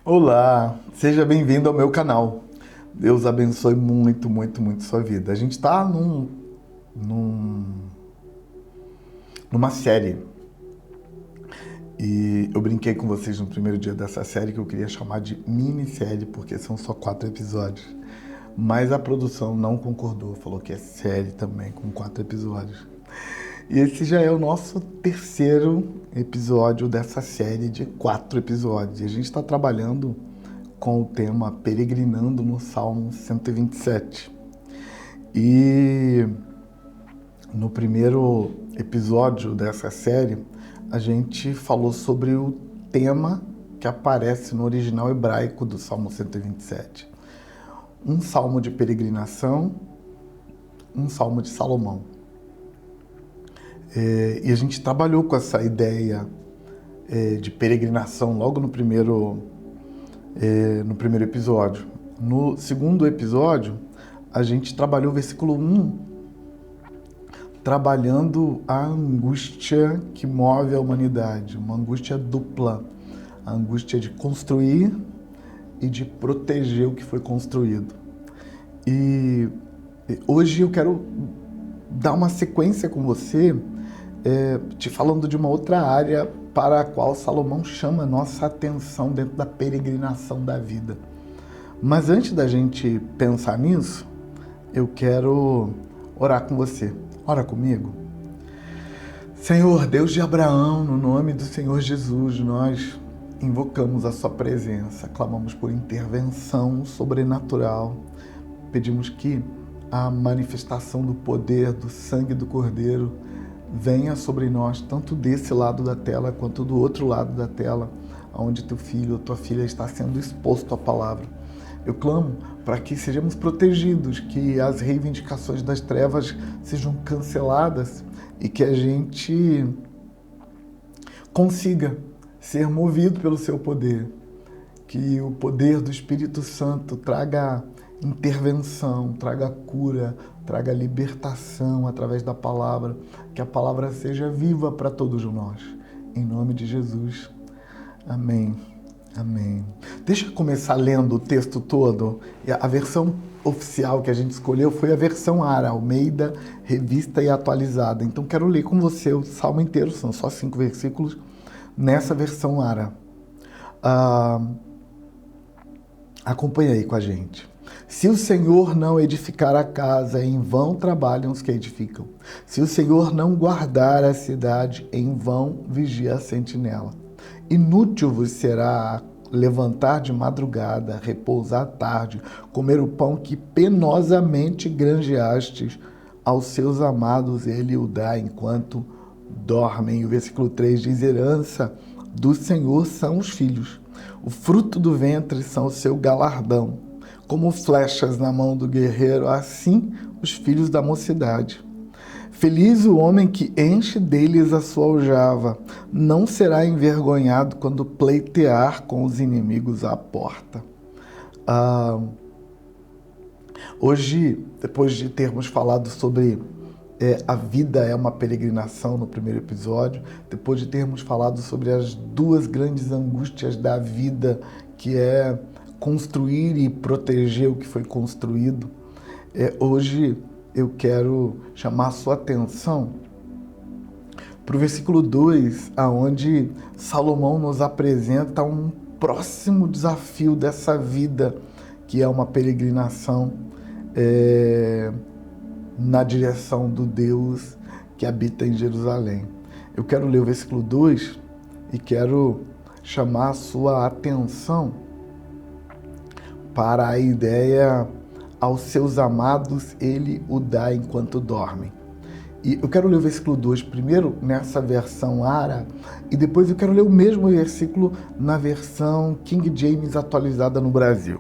Olá, seja bem-vindo ao meu canal. Deus abençoe muito, muito, muito sua vida. A gente está numa série e eu brinquei com vocês no primeiro dia dessa série que eu queria chamar de minissérie porque são só 4 episódios. Mas a produção não concordou, falou que é série também com 4 episódios. E esse já é o nosso terceiro episódio dessa série de 4 episódios. E a gente está trabalhando com o tema Peregrinando no Salmo 127. E no primeiro episódio dessa série, a gente falou sobre o tema que aparece no original hebraico do Salmo 127. Um salmo de peregrinação, um salmo de Salomão. E a gente trabalhou com essa ideia de peregrinação logo no primeiro episódio. No segundo episódio, a gente trabalhou o versículo 1, trabalhando a angústia que move a humanidade, uma angústia dupla, a angústia de construir e de proteger o que foi construído. E hoje eu quero dar uma sequência com você, te falando de uma outra área para a qual Salomão chama a nossa atenção dentro da peregrinação da vida. Mas antes da gente pensar nisso, eu quero orar com você. Ora comigo. Senhor, Deus de Abraão, no nome do Senhor Jesus, nós invocamos a sua presença, clamamos por intervenção sobrenatural, pedimos que a manifestação do poder do sangue do Cordeiro venha sobre nós, tanto desse lado da tela quanto do outro lado da tela, onde teu filho ou tua filha está sendo exposto à palavra. Eu clamo para que sejamos protegidos, que as reivindicações das trevas sejam canceladas e que a gente consiga ser movido pelo seu poder, que o poder do Espírito Santo traga intervenção, traga cura, traga libertação através da palavra, que a palavra seja viva para todos nós. Em nome de Jesus. Amém. Amém. Deixa eu começar lendo o texto todo. A versão oficial que a gente escolheu foi a versão ARA, Almeida, revista e atualizada. Então quero ler com você o salmo inteiro, são só 5 versículos, nessa versão ARA. Acompanha aí com a gente. Se o Senhor não edificar a casa, em vão trabalham os que edificam. Se o Senhor não guardar a cidade, em vão vigia a sentinela. Inútil vos será levantar de madrugada, repousar à tarde, comer o pão que penosamente granjeastes. Aos seus amados ele o dá enquanto dormem. O versículo 3 diz: herança do Senhor são os filhos. O fruto do ventre são o seu galardão. Como flechas na mão do guerreiro, assim os filhos da mocidade. Feliz o homem que enche deles a sua aljava, não será envergonhado quando pleitear com os inimigos à porta. Hoje, depois de termos falado sobre a vida é uma peregrinação no primeiro episódio, depois de termos falado sobre as 2 grandes angústias da vida, que é construir e proteger o que foi construído, hoje eu quero chamar a sua atenção para o versículo 2, onde Salomão nos apresenta um próximo desafio dessa vida, que é uma peregrinação na direção do Deus que habita em Jerusalém. Eu quero ler o versículo 2 e quero chamar a sua atenção para a ideia: aos seus amados ele o dá enquanto dormem. E eu quero ler o versículo 2 primeiro nessa versão ARA e depois eu quero ler o mesmo versículo na versão King James atualizada no Brasil.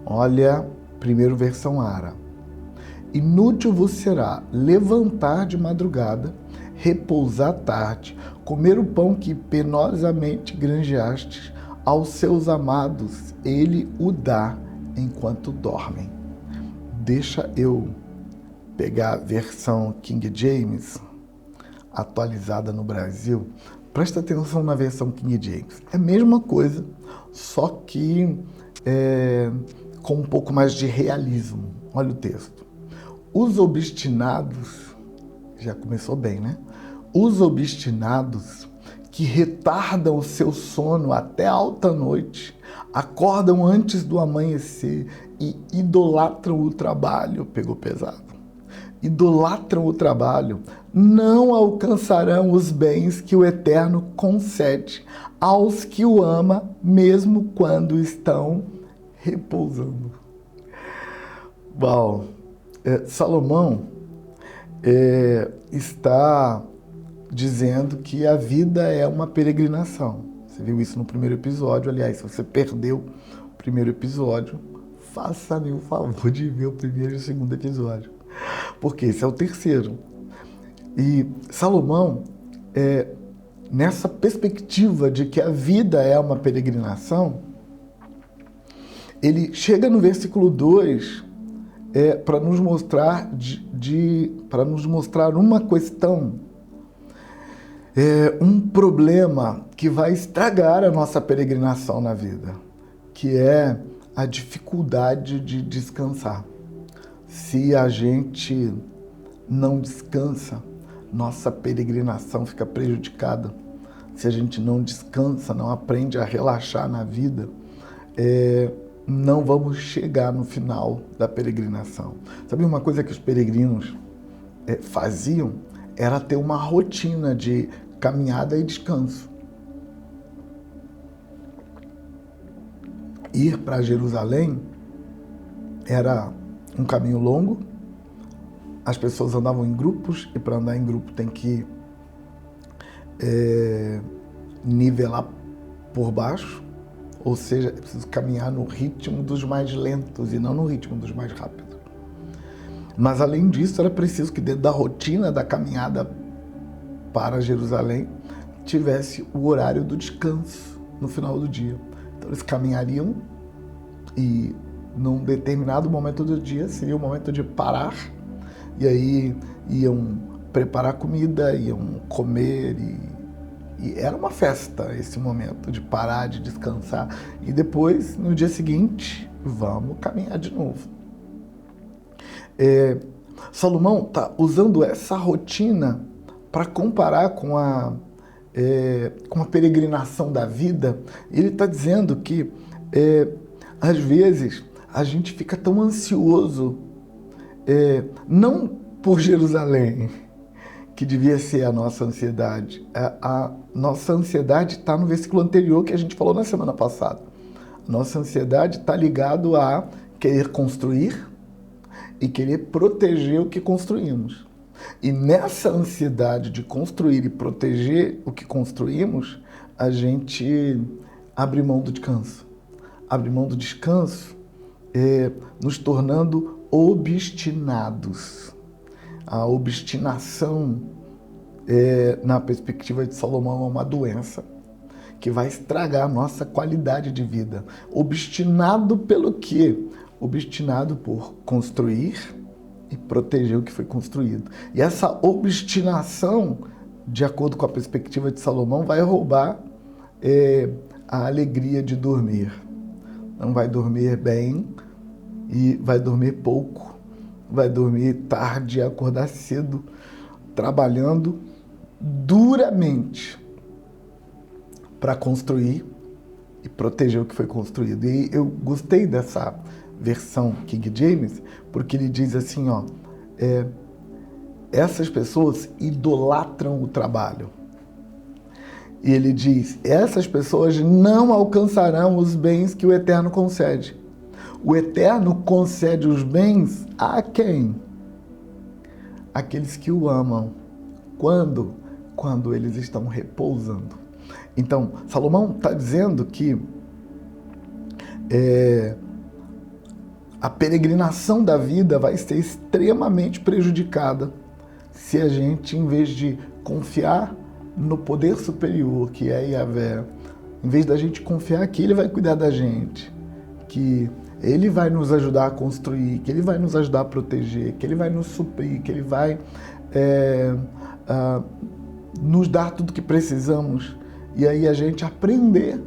Olha, primeiro versão ARA. Inútil vos será levantar de madrugada, repousar à tarde, comer o pão que penosamente granjeastes. Aos seus amados ele o dá enquanto dormem. Deixa eu pegar a versão King James atualizada no Brasil Presta atenção na versão King James. É a mesma coisa, só que com um pouco mais de realismo. Olha o texto. Os obstinados, já começou bem, né? Os obstinados que retardam o seu sono até alta noite, acordam antes do amanhecer e idolatram o trabalho, pegou pesado, idolatram o trabalho, não alcançarão os bens que o Eterno concede aos que o ama, mesmo quando estão repousando. Bom, Salomão está dizendo que a vida é uma peregrinação. Você viu isso no primeiro episódio. Aliás, se você perdeu o primeiro episódio, faça-me o favor de ver o primeiro e o segundo episódio, porque esse é o terceiro. E Salomão, nessa perspectiva de que a vida é uma peregrinação, ele chega no versículo 2 para nos mostrar para nos mostrar uma questão, um problema que vai estragar a nossa peregrinação na vida, que é a dificuldade de descansar. Se a gente não descansa, nossa peregrinação fica prejudicada. Se a gente não descansa, não aprende a relaxar na vida, não vamos chegar no final da peregrinação. Sabe uma coisa que os peregrinos faziam? Era ter uma rotina de caminhada e descanso. Ir para Jerusalém era um caminho longo, as pessoas andavam em grupos, e para andar em grupo tem que nivelar por baixo, ou seja, é preciso caminhar no ritmo dos mais lentos e não no ritmo dos mais rápidos. Mas além disso, era preciso que dentro da rotina da caminhada para Jerusalém tivesse o horário do descanso no final do dia. Então eles caminhariam e num determinado momento do dia seria o momento de parar, e aí iam preparar comida, iam comer, e era uma festa esse momento de parar, de descansar, e depois, no dia seguinte, vamos caminhar de novo. Salomão está usando essa rotina para comparar com a peregrinação da vida. Ele está dizendo que, às vezes, a gente fica tão ansioso, não por Jerusalém, que devia ser a nossa ansiedade. A nossa ansiedade está no versículo anterior que a gente falou na semana passada. A nossa ansiedade está ligado a querer construir e querer proteger o que construímos. E nessa ansiedade de construir e proteger o que construímos, a gente abre mão do descanso. Abre mão do descanso, nos tornando obstinados. A obstinação, na perspectiva de Salomão, é uma doença que vai estragar a nossa qualidade de vida. Obstinado pelo quê? Obstinado por construir e proteger o que foi construído. E essa obstinação, de acordo com a perspectiva de Salomão, vai roubar a alegria de dormir. Não vai dormir bem e vai dormir pouco. Vai dormir tarde e acordar cedo, trabalhando duramente para construir e proteger o que foi construído. E eu gostei dessa versão King James, porque ele diz assim, essas pessoas idolatram o trabalho. E ele diz, essas pessoas não alcançarão os bens que o Eterno concede. O Eterno concede os bens a quem? Aqueles que o amam. Quando? Quando eles estão repousando. Então, Salomão está dizendo que a peregrinação da vida vai ser extremamente prejudicada se a gente, em vez de confiar no poder superior, que é Yahvé, em vez da gente confiar que Ele vai cuidar da gente, que Ele vai nos ajudar a construir, que Ele vai nos ajudar a proteger, que Ele vai nos suprir, que Ele vai nos dar tudo que precisamos e aí a gente aprender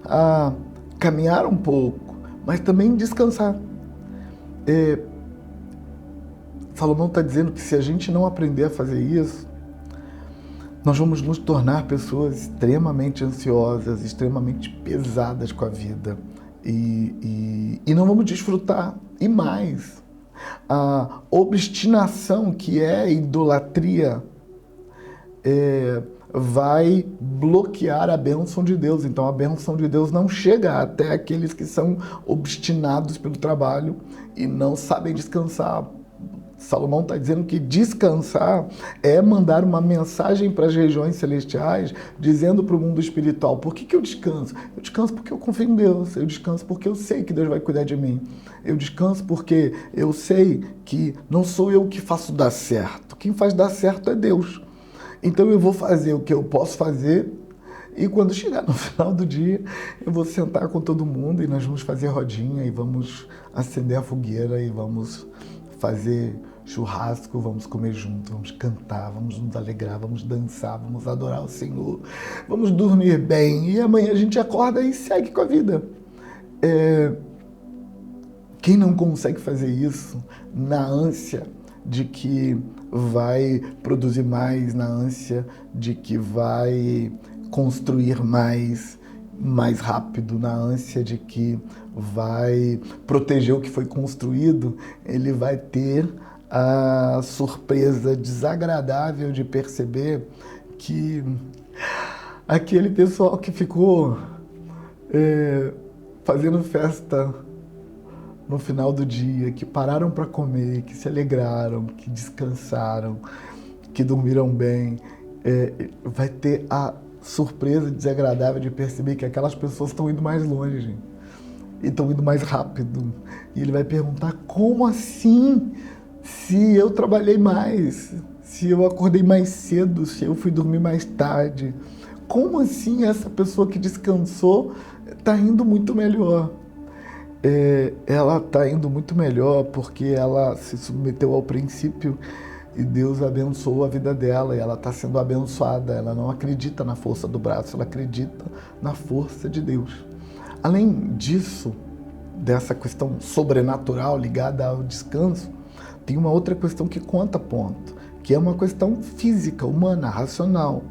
a caminhar um pouco, mas também descansar. Salomão está dizendo que se a gente não aprender a fazer isso, nós vamos nos tornar pessoas extremamente ansiosas, extremamente pesadas com a vida e não vamos desfrutar. E mais, a obstinação, que é a idolatria, vai bloquear a bênção de Deus. Então a bênção de Deus não chega até aqueles que são obstinados pelo trabalho e não sabem descansar. Salomão está dizendo que descansar é mandar uma mensagem para as regiões celestiais, dizendo para o mundo espiritual: por que eu descanso? Eu descanso porque eu confio em Deus, eu descanso porque eu sei que Deus vai cuidar de mim, eu descanso porque eu sei que não sou eu que faço dar certo, quem faz dar certo é Deus. Então eu vou fazer o que eu posso fazer e quando chegar no final do dia eu vou sentar com todo mundo e nós vamos fazer rodinha e vamos acender a fogueira e vamos fazer churrasco, vamos comer junto, vamos cantar, vamos nos alegrar, vamos dançar, vamos adorar o Senhor, vamos dormir bem e amanhã a gente acorda e segue com a vida. Quem não consegue fazer isso na ânsia de que vai produzir mais, na ânsia de que vai construir mais rápido, na ânsia de que vai proteger o que foi construído, ele vai ter a surpresa desagradável de perceber que aquele pessoal que ficou fazendo festa no final do dia, que pararam para comer, que se alegraram, que descansaram, que dormiram bem, vai ter a surpresa desagradável de perceber que aquelas pessoas estão indo mais longe e estão indo mais rápido. E ele vai perguntar: como assim? Se eu trabalhei mais, se eu acordei mais cedo, se eu fui dormir mais tarde, como assim essa pessoa que descansou está indo muito melhor? Ela está indo muito melhor porque ela se submeteu ao princípio e Deus abençoou a vida dela e ela está sendo abençoada. Ela não acredita na força do braço, ela acredita na força de Deus. Além disso, dessa questão sobrenatural ligada ao descanso, tem uma outra questão que conta ponto, que é uma questão física, humana, racional.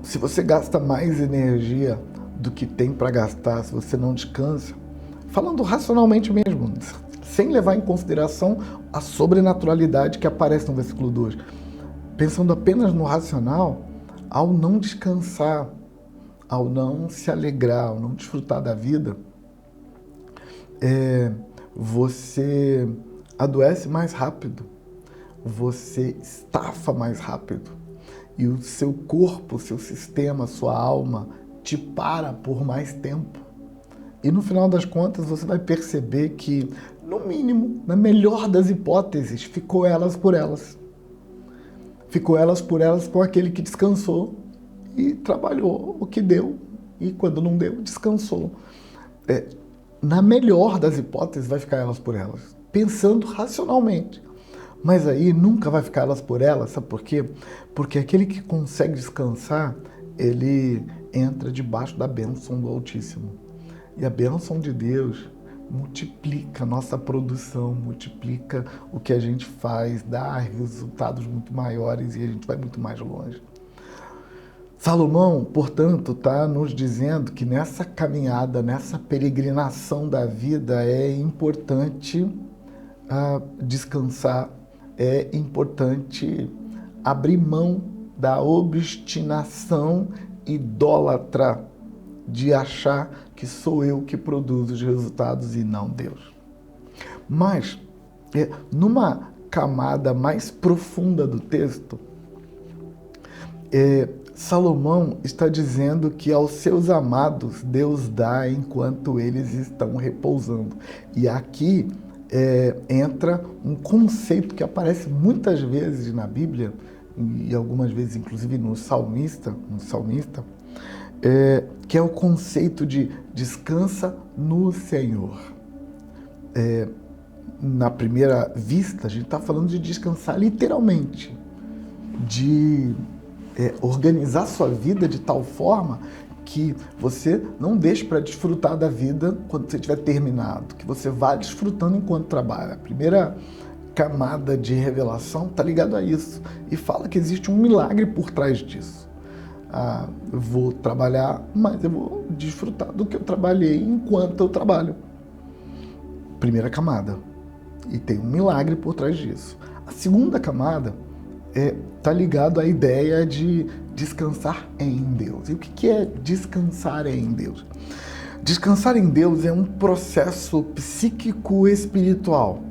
Se você gasta mais energia do que tem para gastar, se você não descansa, falando racionalmente mesmo, sem levar em consideração a sobrenaturalidade que aparece no versículo 2, pensando apenas no racional, ao não descansar, ao não se alegrar, ao não desfrutar da vida, você adoece mais rápido, você estafa mais rápido e o seu corpo, seu sistema, sua alma te para por mais tempo. E no final das contas você vai perceber que, no mínimo, na melhor das hipóteses, ficou elas por elas. Ficou elas por elas com aquele que descansou e trabalhou o que deu. E quando não deu, descansou. Na melhor das hipóteses, vai ficar elas por elas, pensando racionalmente. Mas aí nunca vai ficar elas por elas, sabe por quê? Porque aquele que consegue descansar, ele entra debaixo da bênção do Altíssimo. E a bênção de Deus multiplica a nossa produção, multiplica o que a gente faz, dá resultados muito maiores e a gente vai muito mais longe. Salomão, portanto, está nos dizendo que nessa caminhada, nessa peregrinação da vida, é importante descansar, é importante abrir mão da obstinação idólatra de achar que sou eu que produzo os resultados e não Deus. Mas, numa camada mais profunda do texto, Salomão está dizendo que aos seus amados Deus dá enquanto eles estão repousando. E aqui entra um conceito que aparece muitas vezes na Bíblia, e algumas vezes inclusive no salmista, que é o conceito de descansa no Senhor. Na primeira vista, a gente está falando de descansar literalmente. de organizar sua vida de tal forma que você não deixe para desfrutar da vida quando você tiver terminado, que você vá desfrutando enquanto trabalha. A primeira camada de revelação está ligada a isso e fala que existe um milagre por trás disso. Eu vou trabalhar, mas eu vou desfrutar do que eu trabalhei enquanto eu trabalho. Primeira camada. E tem um milagre por trás disso. A segunda camada está ligado à ideia de descansar em Deus. E o que é descansar em Deus? Descansar em Deus é um processo psíquico-espiritual.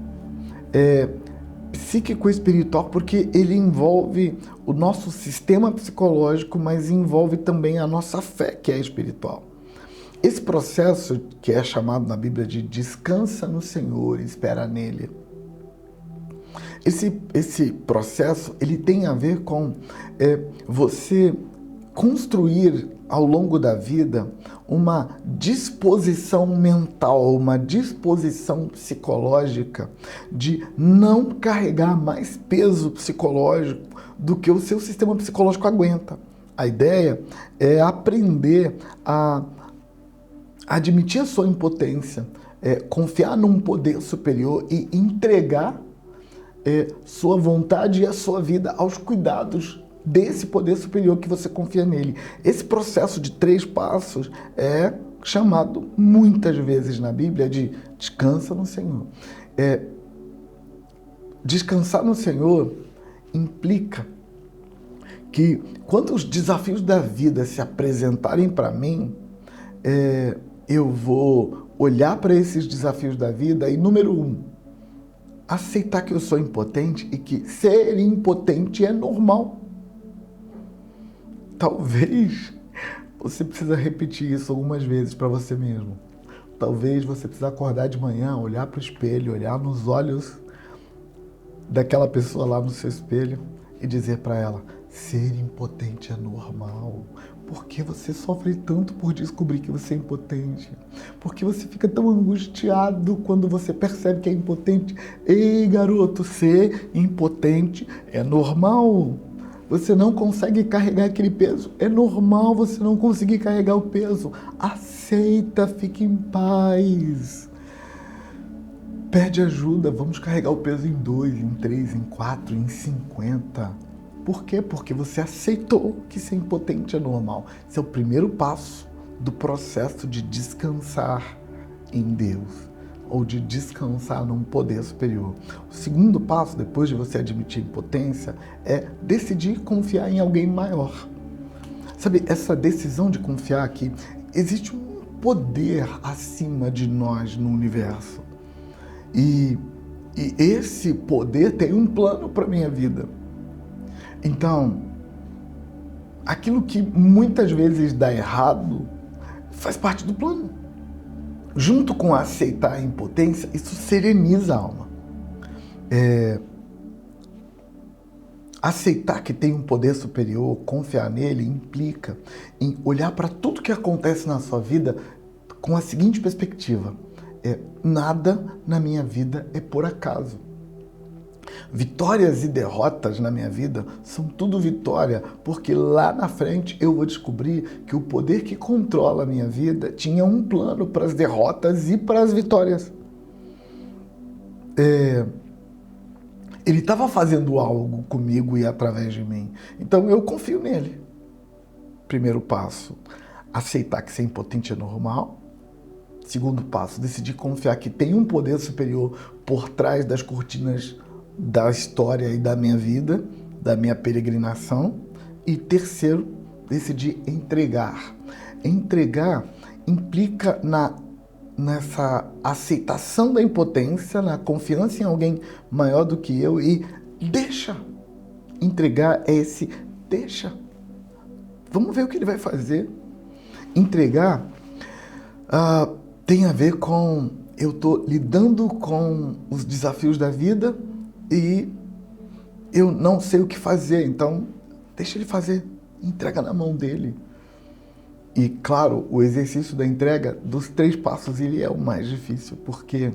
Psíquico-espiritual porque ele envolve o nosso sistema psicológico, mas envolve também a nossa fé, que é espiritual. Esse processo, que é chamado na Bíblia de descansa no Senhor, espera nele. Esse processo, ele tem a ver com você construir ao longo da vida uma disposição mental, uma disposição psicológica de não carregar mais peso psicológico do que o seu sistema psicológico aguenta. A ideia é aprender a admitir a sua impotência, confiar num poder superior e entregar sua vontade e a sua vida aos cuidados desse poder superior que você confia nele. Esse processo de 3 passos é chamado muitas vezes na Bíblia de descansa no Senhor. Descansar no Senhor implica que quando os desafios da vida se apresentarem para mim, eu vou olhar para esses desafios da vida e, número 1, aceitar que eu sou impotente e que ser impotente é normal. Talvez você precisa repetir isso algumas vezes para você mesmo. Talvez você precisa acordar de manhã, olhar para o espelho, olhar nos olhos daquela pessoa lá no seu espelho e dizer para ela: ser impotente é normal. Por que você sofre tanto por descobrir que você é impotente? Por que você fica tão angustiado quando você percebe que é impotente? Ei, garoto, ser impotente é normal. Você não consegue carregar aquele peso. É normal você não conseguir carregar o peso. Aceita, fique em paz. Pede ajuda, vamos carregar o peso em 2, em 3, em 4, em 50. Por quê? Porque você aceitou que ser impotente é normal. Esse é o primeiro passo do processo de descansar em Deus, ou de descansar num poder superior. O segundo passo, depois de você admitir impotência, é decidir confiar em alguém maior. Sabe, essa decisão de confiar que existe um poder acima de nós no universo. E esse poder tem um plano para a minha vida. Então, aquilo que muitas vezes dá errado faz parte do plano. Junto com aceitar a impotência, isso sereniza a alma. Aceitar que tem um poder superior, confiar nele, implica em olhar para tudo que acontece na sua vida com a seguinte perspectiva: nada na minha vida é por acaso. Vitórias e derrotas na minha vida são tudo vitória, porque lá na frente eu vou descobrir que o poder que controla a minha vida tinha um plano para as derrotas e para as vitórias. Ele estava fazendo algo comigo e através de mim, então eu confio nele. Primeiro passo, aceitar que ser impotente é normal. Segundo passo, decidir confiar que tem um poder superior por trás das cortinas da história e da minha vida, da minha peregrinação. E terceiro, decidir entregar. Entregar implica nessa aceitação da impotência, na confiança em alguém maior do que eu e deixa. Entregar é esse deixa. Vamos ver o que ele vai fazer. Entregar tem a ver com eu estou lidando com os desafios da vida e eu não sei o que fazer, então deixa ele fazer, entrega na mão dele. E claro, o exercício da entrega dos 3 passos, ele é o mais difícil, porque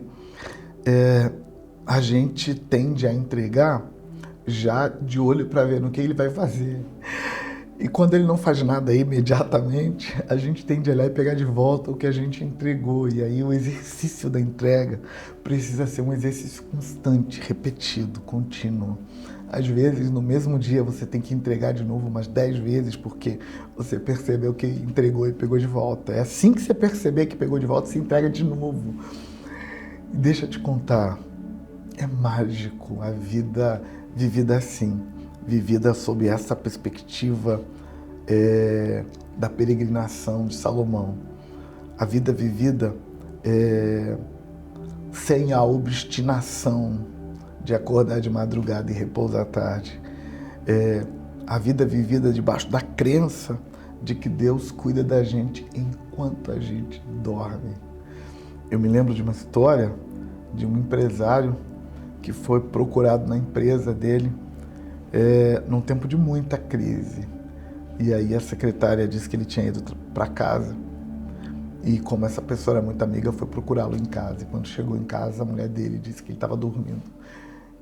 a gente tende a entregar já de olho para ver no que ele vai fazer. E quando ele não faz nada imediatamente, a gente tende a olhar e pegar de volta o que a gente entregou. E aí o exercício da entrega precisa ser um exercício constante, repetido, contínuo. Às vezes, no mesmo dia, você tem que entregar de novo umas 10 vezes, porque você percebeu que entregou e pegou de volta. É assim que você perceber que pegou de volta, você entrega de novo. E deixa eu te contar, é mágico a vida vivida assim, vivida sob essa perspectiva da peregrinação de Salomão. A vida vivida sem a obstinação de acordar de madrugada e repousar à tarde. A vida vivida debaixo da crença de que Deus cuida da gente enquanto a gente dorme. Eu me lembro de uma história de um empresário que foi procurado na empresa dele num tempo de muita crise. E aí a secretária disse que ele tinha ido para casa. E como essa pessoa era muito amiga, foi procurá-lo em casa. E quando chegou em casa, a mulher dele disse que ele estava dormindo.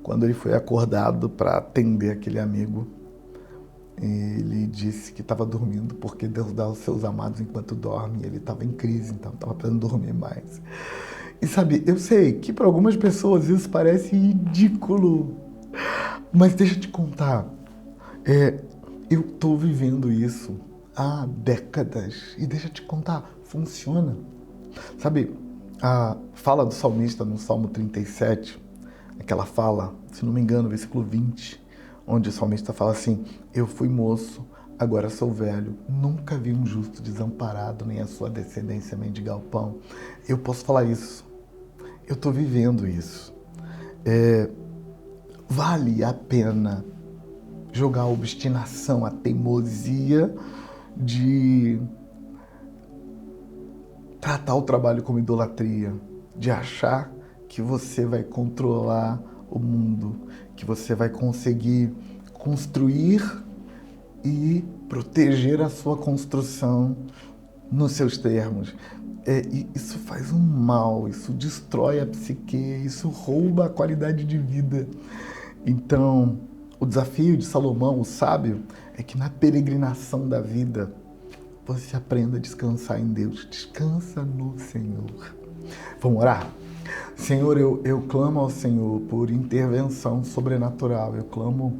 Quando ele foi acordado para atender aquele amigo, ele disse que estava dormindo porque Deus dá aos seus amados enquanto dorme. Ele estava em crise, então estava precisando dormir mais. E sabe, eu sei que para algumas pessoas isso parece ridículo, mas deixa eu te contar, eu estou vivendo isso há décadas e deixa eu te contar, funciona. Sabe, a fala do salmista no Salmo 37, aquela fala, se não me engano, versículo 20, onde o salmista fala assim: eu fui moço, agora sou velho, nunca vi um justo desamparado, nem a sua descendência mendigar o pão. Eu posso falar isso, eu estou vivendo isso. Vale a pena jogar a obstinação, a teimosia de tratar o trabalho como idolatria, de achar que você vai controlar o mundo, que você vai conseguir construir e proteger a sua construção nos seus termos. E isso faz um mal, isso destrói a psique, isso rouba a qualidade de vida. Então, o desafio de Salomão, o sábio, é que na peregrinação da vida, você aprenda a descansar em Deus. Descansa no Senhor. Vamos orar? Senhor, eu clamo ao Senhor por intervenção sobrenatural. Eu clamo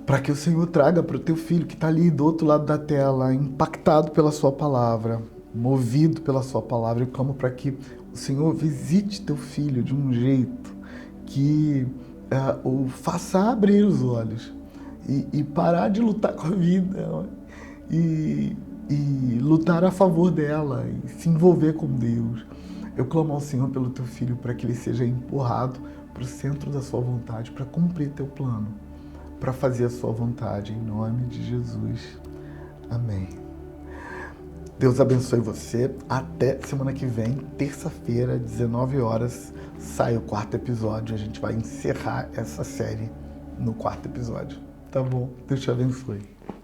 para que o Senhor traga para o teu filho que está ali do outro lado da tela, impactado pela sua palavra, movido pela sua palavra. Eu clamo para que o Senhor visite teu filho de um jeito que o faça abrir os olhos e parar de lutar com a vida e lutar a favor dela e se envolver com Deus. Eu clamo ao Senhor pelo teu filho para que ele seja empurrado para o centro da sua vontade, para cumprir teu plano, para fazer a sua vontade, em nome de Jesus. Amém. Deus abençoe você. Até semana que vem, terça-feira, 19 horas, sai o 4º episódio. A gente vai encerrar essa série no 4º episódio. Tá bom? Deus te abençoe.